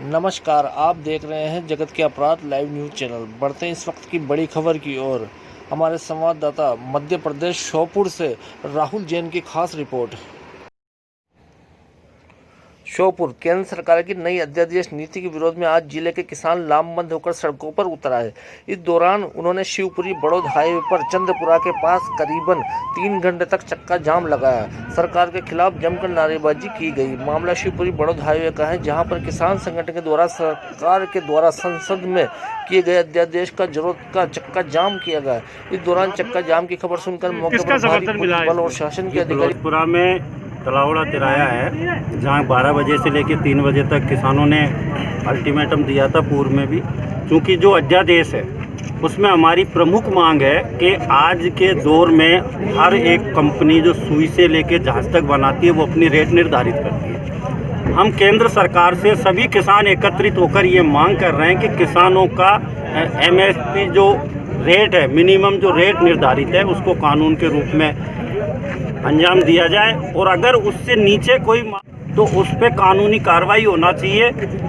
नमस्कार, आप देख रहे हैं जगत के अपराध लाइव न्यूज़ चैनल। बढ़ते हैं इस वक्त की बड़ी खबर की ओर। हमारे संवाददाता मध्य प्रदेश श्योपुर से राहुल जैन की खास रिपोर्ट। श्योपुर केंद्र सरकार की नई अध्यादेश नीति के विरोध में आज जिले के किसान लामबंद होकर सड़कों पर उतर आए। इस दौरान उन्होंने शिवपुरी बड़ौद हाईवे पर चंद्रपुरा के पास करीबन 3 घंटे तक चक्का जाम लगाया। सरकार के खिलाफ जमकर नारेबाजी की गई। मामला शिवपुरी बड़ौद हाईवे का है, जहां पर किसान संगठन के द्वारा सरकार के द्वारा संसद में किए गए अध्यादेश का जरूरत का चक्का जाम किया गया। इस दौरान चक्का जाम की खबर सुनकर मौके पर भारी पुलिस बल और शासन के अधिकारी तलावड़ा तिराया है, जहाँ 12 बजे से लेकर 3 बजे तक किसानों ने अल्टीमेटम दिया था पूर्व में भी। क्योंकि जो अध्यादेश है उसमें हमारी प्रमुख मांग है कि आज के दौर में हर एक कंपनी जो सुई से लेकर जहाज तक बनाती है वो अपनी रेट निर्धारित करती है। हम केंद्र सरकार से सभी किसान एकत्रित होकर ये मांग कर रहे हैं कि किसानों का MSP जो रेट है, मिनिमम जो रेट निर्धारित है, उसको कानून के रूप में अंजाम दिया जाए और अगर उससे नीचे कोई तो उस पर कानूनी कार्रवाई होना चाहिए।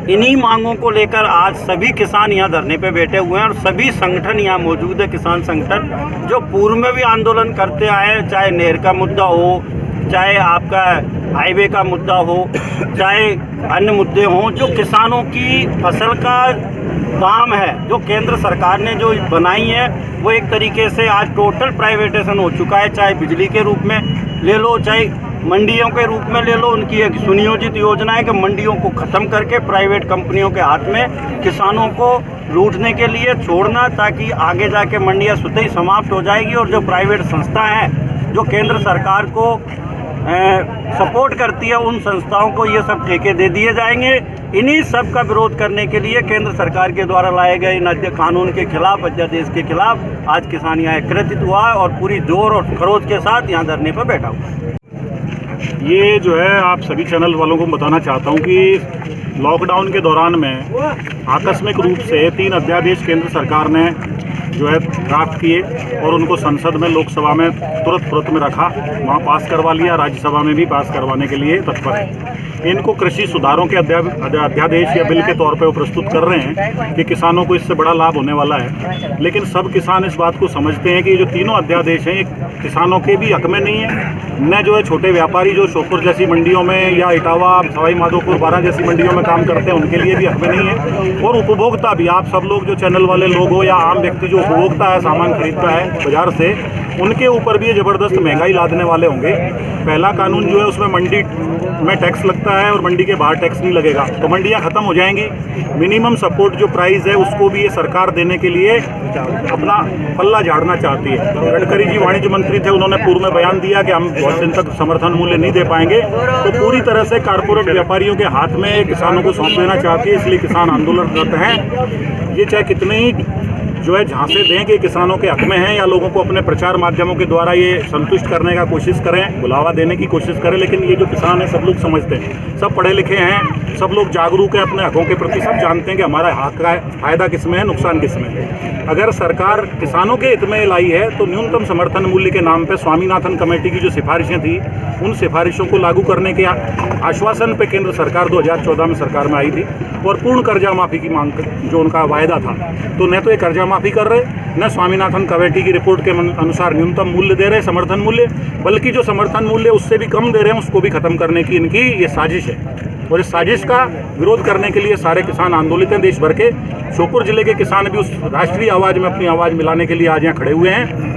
इन्हीं मांगों को लेकर आज सभी किसान यहाँ धरने पे बैठे हुए हैं और सभी संगठन यहाँ मौजूद है। किसान संगठन जो पूर्व में भी आंदोलन करते आए, चाहे नहर का मुद्दा हो, चाहे आपका हाईवे का मुद्दा हो, चाहे अन्य मुद्दे हों, जो किसानों की फसल का दाम है जो केंद्र सरकार ने जो बनाई है वो एक तरीके से आज टोटल प्राइवेटाइजेशन हो चुका है। चाहे बिजली के रूप में ले लो, चाहे मंडियों के रूप में ले लो। उनकी एक सुनियोजित योजना है कि मंडियों को ख़त्म करके प्राइवेट कंपनियों के हाथ में किसानों को लूटने के लिए छोड़ना, ताकि आगे जाके मंडियां स्वतः ही समाप्त हो जाएगी और जो प्राइवेट संस्था हैं जो केंद्र सरकार को सपोर्ट करती है उन संस्थाओं को ये सब ठेके दे दिए जाएंगे। इन्हीं सब का विरोध करने के लिए केंद्र सरकार के द्वारा लाए गए इन कानून के खिलाफ, अध्यादेश के खिलाफ आज किसान यहाँ एकत्रित हुआ है और पूरी जोर और खरोच के साथ यहाँ धरने पर बैठा हुआ। ये जो है आप सभी चैनल वालों को बताना चाहता हूँ कि लॉकडाउन के दौरान में आकस्मिक रूप से 3 अध्यादेश केंद्र सरकार ने जो है ड्राफ्ट किए और उनको संसद में, लोकसभा में तुरंत में रखा, वहाँ पास करवा लिया। राज्यसभा में भी पास करवाने के लिए तत्पर है। इनको कृषि सुधारों के अध्यादेश या बिल के तौर पे वो प्रस्तुत कर रहे हैं कि किसानों को इससे बड़ा लाभ होने वाला है। लेकिन सब किसान इस बात को समझते हैं कि जो तीनों अध्यादेश हैं ये किसानों के भी हक में नहीं है, न जो है छोटे व्यापारी जो श्योपुर जैसी मंडियों में या इटावा, सवाई माधोपुर, बारा जैसी मंडियों में काम करते हैं उनके लिए भी हक में नहीं है। और उपभोक्ता भी, आप सब लोग जो चैनल वाले लोग हो या आम व्यक्ति जो उपभोक्ता है, सामान खरीदता है बाजार से, उनके ऊपर भी ये ज़बरदस्त महंगाई लादने वाले होंगे। पहला कानून जो है उसमें मंडी में टैक्स लगता है और मंडी के बाहर टैक्स नहीं लगेगा, तो मंडियां खत्म हो जाएंगी। मिनिमम सपोर्ट जो प्राइस है उसको भी ये सरकार देने के लिए अपना पल्ला झाड़ना चाहती है। गडकरी जी वाणिज्य मंत्री थे, उन्होंने पूर्व में बयान दिया कि हम बहुत दिन तक समर्थन मूल्य नहीं दे पाएंगे, तो पूरी तरह से कारपोरेट व्यापारियों के हाथ में किसानों को सौंप देना चाहती है। इसलिए किसान आंदोलनरत हैं। ये चाहे कितने ही जो है झांसे दें कि किसानों के हक में हैं या लोगों को अपने प्रचार माध्यमों के द्वारा ये संतुष्ट करने का कोशिश करें, बुलावा देने की कोशिश करें, लेकिन ये जो किसान है सब लोग समझते हैं, सब पढ़े लिखे हैं, सब लोग जागरूक हैं अपने हकों के प्रति, सब जानते हैं कि हमारा हक का फायदा किस में है, नुकसान किस में है। अगर सरकार किसानों के हित में लाई है तो न्यूनतम समर्थन मूल्य के नाम पर स्वामीनाथन कमेटी की जो सिफारिशें थी उन सिफारिशों को लागू करने के आश्वासन पे केंद्र सरकार 2014 में सरकार में आई थी और पूर्ण कर्जा माफी की मांग जो उनका वायदा था, तो न तो ये कर्जा माफी कर रहे, न स्वामीनाथन कमेटी की रिपोर्ट के अनुसार न्यूनतम मूल्य दे रहे, समर्थन मूल्य, बल्कि जो समर्थन मूल्य उससे भी कम दे रहे हैं उसको भी खत्म करने की इनकी ये साजिश है। और इस साजिश का विरोध करने के लिए सारे किसान आंदोलित हैं देश भर के। श्योपुर जिले के किसान भी उस राष्ट्रीय आवाज़ में अपनी आवाज़ मिलाने के लिए आज यहाँ खड़े हुए हैं।